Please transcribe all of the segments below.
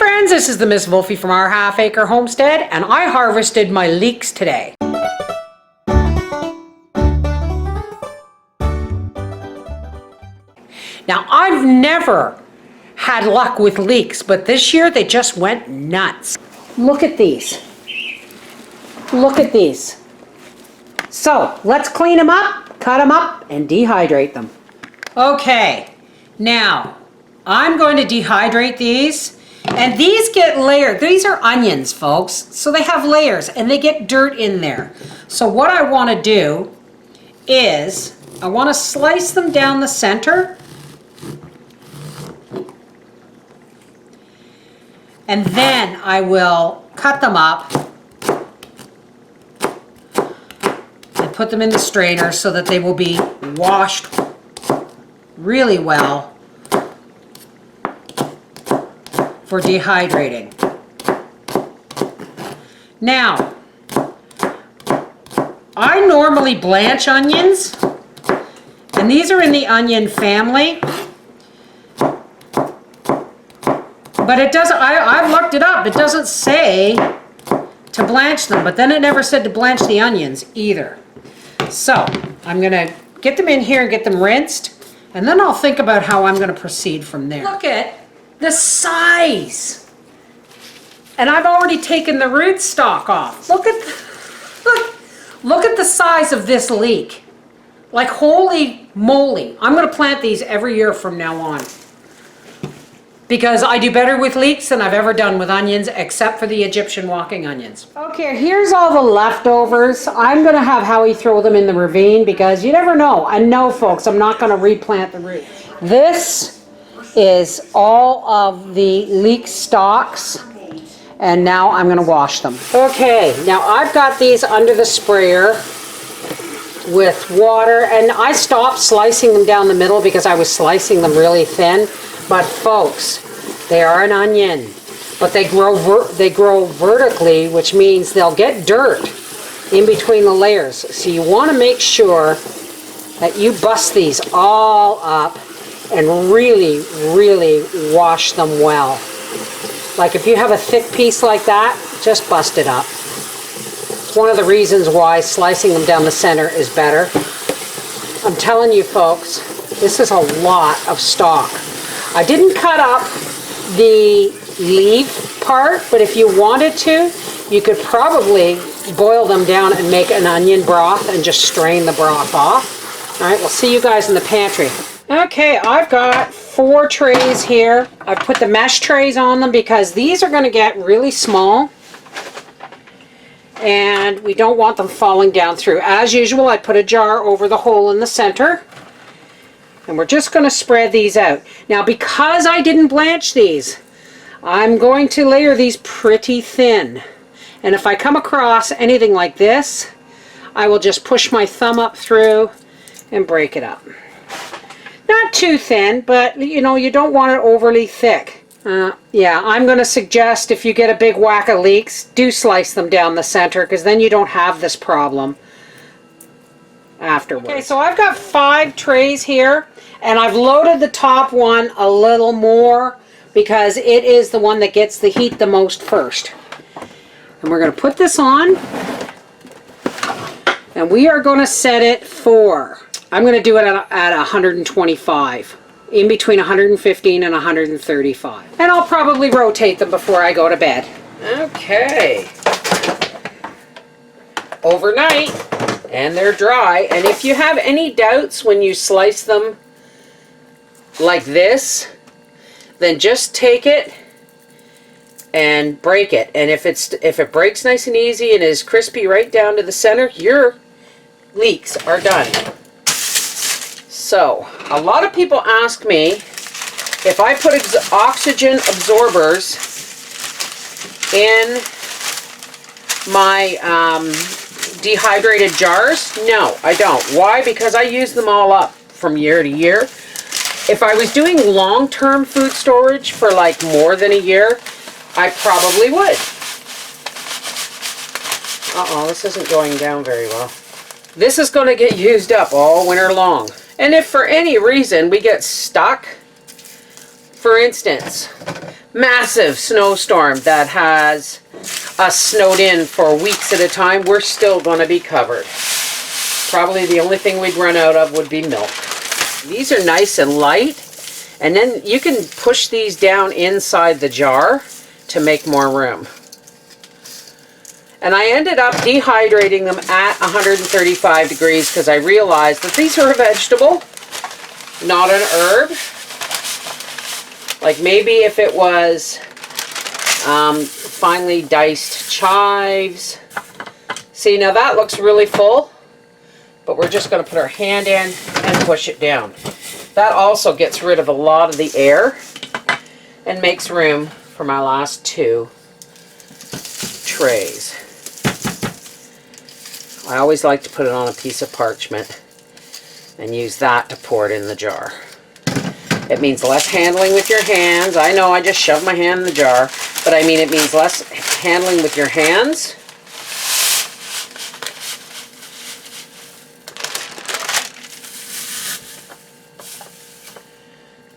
friends, this is the Miss Wolfie from our half-acre homestead, and I harvested my leeks today. Now, I've never had luck with leeks, but this year they just went nuts. Look at these. Look at these. So, let's clean them up, cut them up, and dehydrate them. Okay, now, I'm going to dehydrate these. And these get layered. These are onions, folks. So they have layers and they get dirt in there. So what I want to do is I want to slice them down the center. And then I will cut them up and put them in the strainer so that they will be washed really well for dehydrating. Now, I normally blanch onions, and these are in the onion family, but it doesn't, I've looked it up, it doesn't say to blanch them, but then it never said to blanch the onions either. So, I'm gonna get them in here and get them rinsed, and then I'll think about how I'm gonna proceed from there. Look at the size, and I've already taken the rootstock off. Look at the size of this leek. Like, holy moly! I'm going to plant these every year from now on because I do better with leeks than I've ever done with onions, except for the Egyptian walking onions. Okay, here's all the leftovers. I'm going to have Howie throw them in the ravine because you never know. And no, folks, I'm not going to replant the roots. This is all of the leek stalks, and now I'm going to wash them. Okay, now I've got these under the sprayer with water, and I stopped slicing them down the middle because I was slicing them really thin. But folks, they are an onion, but they grow vertically, which means they'll get dirt in between the layers. So you want to make sure that you bust these all up and really, really wash them well. Like if you have a thick piece like that, just bust it up. It's one of the reasons why slicing them down the center is better. I'm telling you folks, this is a lot of stalk. I didn't cut up the leaf part, but if you wanted to, you could probably boil them down and make an onion broth and just strain the broth off. All right, we'll see you guys in the pantry. Okay, I've got 4 trays here. I put the mesh trays on them because these are going to get really small and we don't want them falling down through. As usual, I put a jar over the hole in the center and we're just going to spread these out. Now, because I didn't blanch these, I'm going to layer these pretty thin. And if I come across anything like this, I will just push my thumb up through and break it up. Not too thin, but you know, you don't want it overly thick. Yeah, I'm going to suggest if you get a big whack of leeks, do slice them down the center because then you don't have this problem afterwards. Okay, so I've got 5 trays here and I've loaded the top one a little more because it is the one that gets the heat the most first. And we're going to put this on and we are going to set it for, I'm going to do it at 125, in between 115 and 135. And I'll probably rotate them before I go to bed. Okay. Overnight, and they're dry. And if you have any doubts when you slice them like this, then just take it and break it. And if it breaks nice and easy and is crispy right down to the center, your leeks are done. So, a lot of people ask me if I put oxygen absorbers in my dehydrated jars. No, I don't. Why? Because I use them all up from year to year. If I was doing long-term food storage for like more than a year, I probably would. Uh-oh, this isn't going down very well. This is going to get used up all winter long. And if for any reason we get stuck, for instance, massive snowstorm that has us snowed in for weeks at a time, we're still going to be covered. Probably the only thing we'd run out of would be milk. These are nice and light, and then you can push these down inside the jar to make more room. And I ended up dehydrating them at 135 degrees because I realized that these are a vegetable, not an herb. Like maybe if it was finely diced chives. See, now that looks really full, but we're just going to put our hand in and push it down. That also gets rid of a lot of the air and makes room for my last two trays. I always like to put it on a piece of parchment and use that to pour it in the jar. It means less handling with your hands. I know I just shoved my hand in the jar, but I mean it means less handling with your hands.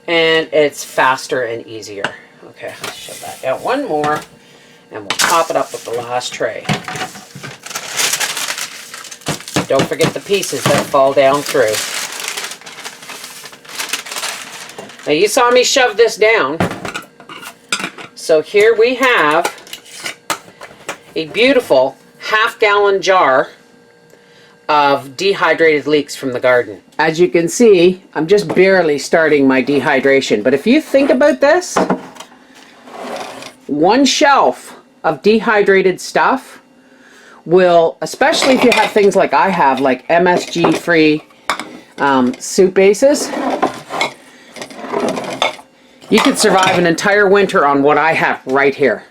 And it's faster and easier. Okay, let's shove that down one more, and we'll top it up with the last tray. Don't forget the pieces that fall down through. Now you saw me shove this down. So here we have a beautiful half-gallon jar of dehydrated leeks from the garden. As you can see, I'm just barely starting my dehydration. But if you think about this, one shelf of dehydrated stuff will, especially if you have things like I have, like MSG-free soup bases, you could survive an entire winter on what I have right here.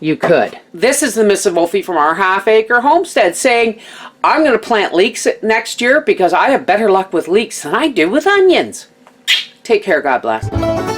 You could. This is the Mrs. Wolfie from our half-acre homestead saying, I'm going to plant leeks next year because I have better luck with leeks than I do with onions. Take care. God bless.